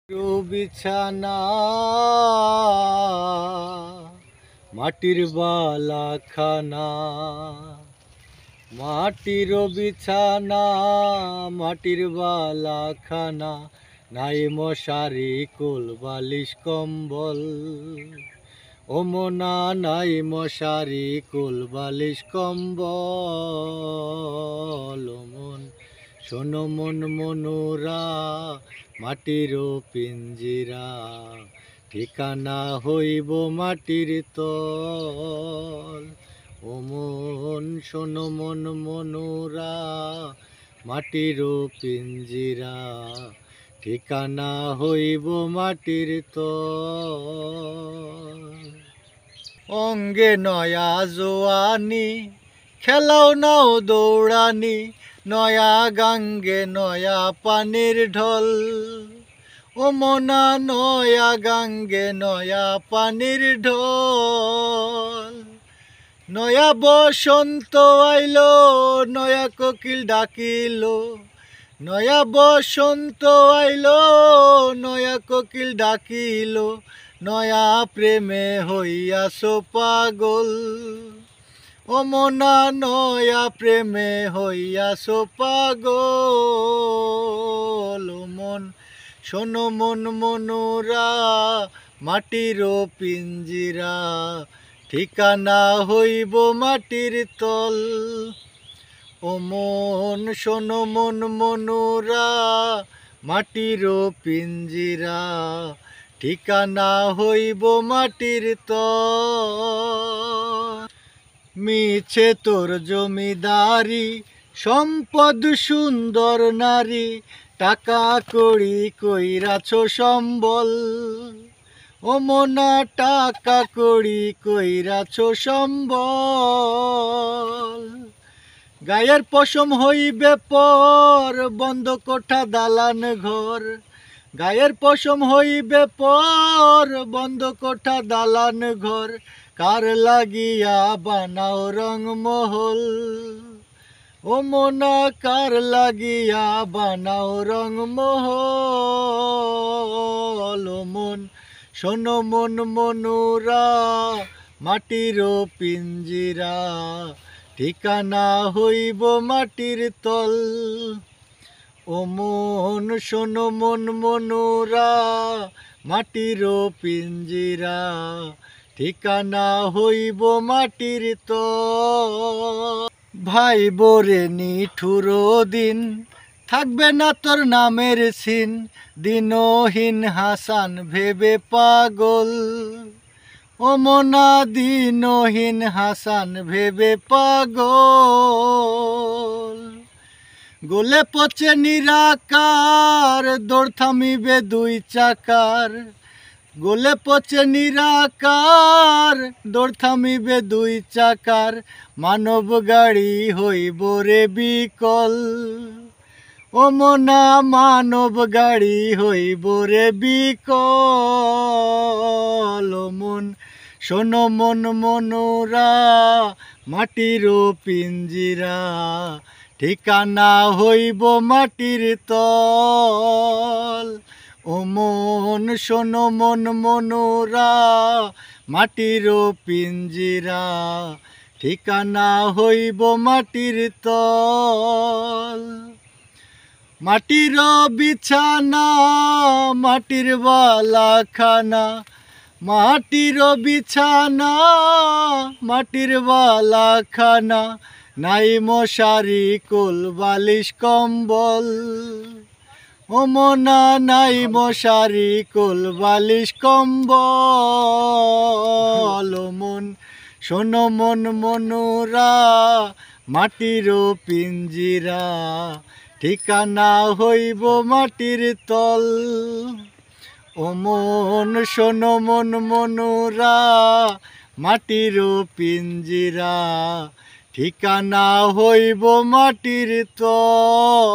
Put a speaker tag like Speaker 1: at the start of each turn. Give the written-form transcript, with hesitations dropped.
Speaker 1: বিছানা মাটির বালাখানা, মাটির বিছানা মাটির বালাখানা, নাই মশারি কোল বালিশ কম্বল। ও মোনা নাই মশারি কোল বালিশ কম্বল। ও মন শোনো মন মনোরা, মাটির পিঞ্জিরা, ঠিকানা হইব মাটির তল। ও মন শোনো মন মনোরা, মাটির পিঞ্জিরা, ঠিকানা হইব মাটির তল। অঙ্গে নয়া জোয়ানি, খেলাও নাও দৌড়ানি, নয়া গাঙ্গে নয়া পানির ঢল। ও মোনা নয়া গাঙ্গে নয়া পানির ঢল। নয়া বসন্ত আইলো, নয়া কোকিল ডাকিলো, নয়া বসন্ত আইলো, নয়া কোকিল ডাকিলো, নয়া প্রেমে হইয়াছো পাগল। ও মোনা নয়া প্রেমে হইয়াছো পাগল। ও মন শোনো মন মনোরা, মাটির পিঞ্জিরা, ঠিকানা হইব মাটির তল। ও মন শোনো মন মনোরা, মাটির পিঞ্জিরা, ঠিকানা হইব মাটির তল। মিছে তোর জমিদারি, সম্পদ সুন্দর নারী, টাকা কড়ি কইরাছো সম্বল। ও মোনা টাকা কড়ি কইরাছো সম্বল। গায়ের পশম হইবে পর, বন্ধ কোঠা দালান ঘর। গায়ের পশম হইবে পর, বন্ধ কোঠা দালান ঘর। কার লাগিয়া বানাও রংমহল। ও মোনা কার লাগিয়া বানাও রংমহল। ও মন শোনো মন মনোরা, মাটির পিঞ্জিরা, ঠিকানা হইব মাটির তল। ও মন শোনো মন মনোরা, মাটির পিঞ্জিরা, ঠিকানা হইব মাটির তল। ভাই বোরে নিঠুর দিন, থাকবে না তোর নামের সিন, দিনহীন হাসান ভেবে পাগল। ও মোনা দিনহীন হাসান ভেবে পাগল। গোলে পচে নিরাকার, দৌড় থামিবে দুই চাকার। গোলে পচে নিরাকার, দৌড় থামিবে দুই চাকার। মানব গাড়ি হইব রে বিকল। ও মোনা মানব গাড়ি হইব রে বিকল। ও মন শোনো মন মনোরা, মাটির পিঞ্জিরা, ঠিকানা হইব মাটির তল। ও মন শোনো মন মনোরা, মাটির পিঞ্জিরা, ঠিকানা হইব মাটির তল। মাটির বিছানা মাটির বালাখানা, মাটির বিছানা মাটির বালাখানা, নাই মশারি কোল বালিশ কম্বল। ও মোনা নাই মশারি কোল বালিশ কম্বল। ও মন শোনো মন মনোরা, মাটির পিঞ্জিরা, ঠিকানা হইব মাটির তল। ও মন শোনো মন মনোরা, মাটির পিঞ্জিরা, ঠিকানা হইব মাটির তল।